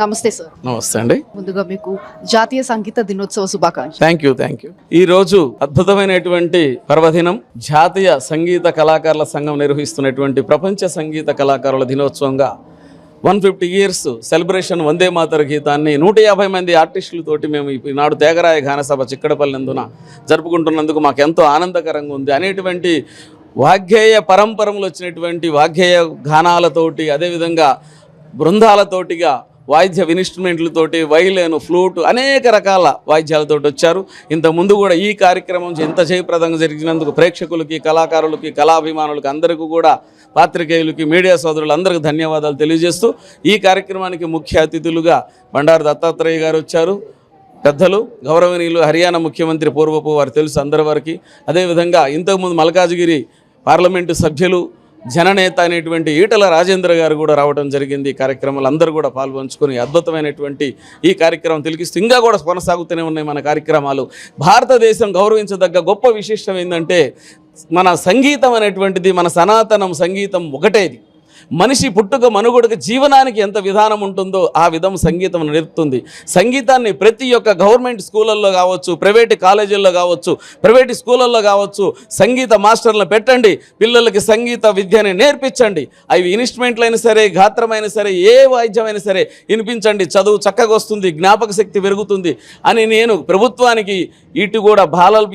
నమస్తే సార్. నమస్తే అండి. ముందుగా మీకు జాతీయ సంగీత దినోత్సవ శుభాకాంక్షలు. Thank you. ఈ రోజు అద్భుతమైనటువంటి పర్వదినం. జాతీయ సంగీత కళాకారుల సంఘం నిర్వహిస్తున్నటువంటి ప్రపంచ సంగీత కళాకారుల దినోత్సవంగా 150 years సెలబ్రేషన్ వందే మాతర గీతాన్ని 150 మంది ఆర్టిస్టులతోటి మేము ఈనాడు త్యాగరాయ గానసభ చిక్కడపల్లి నందున జరుపుకుంటున్నందుకు మాకు ఎంతో ఆనందకరంగా ఉంది. అనేటువంటి వాగ్గేయ పరంపరములు వచ్చినటువంటి వాగ్గేయ గానాలతోటి, అదేవిధంగా బృందాలతోటిగా వాయిద్య ఇన్స్ట్రుమెంట్లతోటి, వైలిన్, ఫ్లూట్, అనేక రకాల వాయిద్యాలతోటి వచ్చారు. ఇంతకుముందు కూడా ఈ కార్యక్రమం ఎంత జయప్రదంగా జరిగినందుకు ప్రేక్షకులకి, కళాకారులకి, కళాభిమానులకి, అందరికీ కూడా పాత్రికేయులకి, మీడియా సోదరులందరికీ ధన్యవాదాలు తెలియజేస్తూ, ఈ కార్యక్రమానికి ముఖ్య అతిథులుగా బండారు దత్తాత్రేయ గారు వచ్చారు. పెద్దలు గౌరవనీయులు హర్యానా ముఖ్యమంత్రి పూర్వపు వారు తెలుసు అందరి వారికి. అదేవిధంగా ఇంతకుముందు మల్కాజ్గిరి పార్లమెంటు సభ్యులు, జననేత అనేటువంటి ఈటల రాజేంద్ర గారు కూడా రావడం జరిగింది. ఈ కార్యక్రమాలు అందరూ కూడా పాల్పంచుకొని అద్భుతమైనటువంటి ఈ కార్యక్రమం తిలకిస్తూ ఇంకా కూడా కొనసాగుతూనే ఉన్నాయి మన కార్యక్రమాలు. భారతదేశం గౌరవించదగ్గ గొప్ప విశిష్టం ఏంటంటే, మన సంగీతం అనేటువంటిది, మన సనాతనం సంగీతం ఒకటేది. మనిషి పుట్టుక మనుగడకు జీవనానికి ఎంత విధానం ఉంటుందో ఆ విధం సంగీతం నేర్పుతుంది. సంగీతాన్ని ప్రతి ఒక్క గవర్నమెంట్ స్కూళ్ళల్లో కావచ్చు, ప్రైవేట్ కాలేజీల్లో కావచ్చు, ప్రైవేట్ స్కూళ్ళల్లో కావచ్చు, సంగీత మాస్టర్లను పెట్టండి. పిల్లలకి సంగీత విద్యని నేర్పించండి. అవి ఇన్స్ట్రుమెంట్లైనా సరే, గాత్రమైనా సరే, ఏ వాయిద్యమైనా సరే వినిపించండి. చదువు చక్కగా వస్తుంది, జ్ఞాపక శక్తి పెరుగుతుంది అని నేను ప్రభుత్వానికి, ఇటు కూడా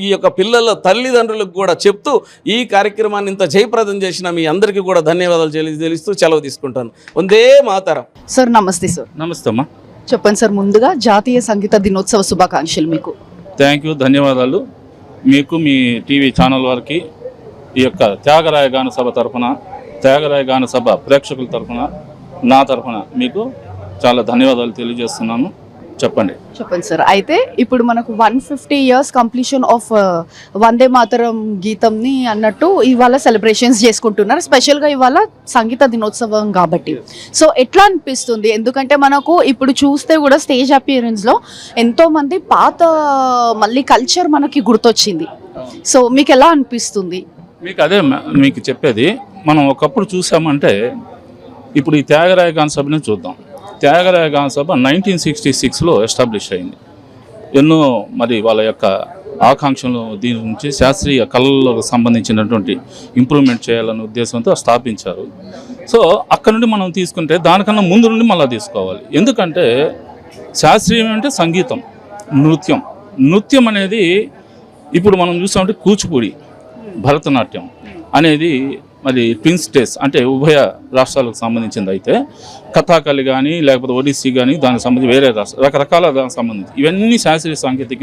ఈ యొక్క పిల్లల తల్లిదండ్రులకు కూడా చెప్తూ ఈ కార్యక్రమాన్ని ఇంత జయప్రదం చేసిన మీ అందరికీ కూడా ధన్యవాదాలు తెలుస్తూ సెలవు తీసుకుంటాను. వందే మాతరం. సార్ నమస్తే సార్. నమస్తే అమ్మా. చెప్పండి సార్, ముందుగా జాతీయ సంగీత దినోత్సవ శుభాకాంక్షలు మీకు. థ్యాంక్ యూ, ధన్యవాదాలు మీకు, మీ టీవీ ఛానల్ వారికి, ఈ యొక్క త్యాగరాయ గాన సభ తరఫున, త్యాగరాయ గాన సభ ప్రేక్షకుల తరఫున, నా తరఫున మీకు చాలా ధన్యవాదాలు తెలియజేస్తున్నాను. చెప్పండి సార్. అయితే ఇప్పుడు మనకు 150 years completion of Vande Mataram గీతంని అన్నట్టు ఇవాళ సెలబ్రేషన్స్ చేసుకుంటున్నారు. స్పెషల్గా ఇవాళ సంగీత దినోత్సవం కాబట్టి. సో ఎట్లా అనిపిస్తుంది? ఎందుకంటే మనకు ఇప్పుడు చూస్తే కూడా స్టేజ్ అపియరెన్స్లో ఎంతోమంది పాత మళ్ళీ కల్చర్ మనకి గుర్తొచ్చింది. సో మీకు ఎలా అనిపిస్తుంది? మీకు అదే మీకు చెప్పేది, మనం ఒకప్పుడు చూసామంటే, ఇప్పుడు ఈ త్యాగరాయ గాన సభని చూద్దాం. త్యాగరాయ గాన సభ 1966లో ఎస్టాబ్లిష్ అయింది. ఎన్నో మరి వాళ్ళ యొక్క ఆకాంక్షలు దీని నుంచి శాస్త్రీయ కళలకు సంబంధించినటువంటి ఇంప్రూవ్మెంట్ చేయాలనే ఉద్దేశంతో స్థాపించారు. సో అక్కడ నుండి మనం తీసుకుంటే దానికన్నా ముందు నుండి మళ్ళీ తీసుకోవాలి. ఎందుకంటే శాస్త్రీయం అంటే సంగీతం, నృత్యం అనేది ఇప్పుడు మనం చూసామంటే కూచిపూడి, భరతనాట్యం అనేది మరి ట్విన్ స్టేట్స్ అంటే ఉభయ రాష్ట్రాలకు సంబంధించింది. అయితే కథాకళి కానీ లేకపోతే ఒడిస్సీ కానీ దానికి సంబంధించి వేరే రకరకాల దానికి సంబంధించి ఇవన్నీ శాస్త్రీయ సాంకేతిక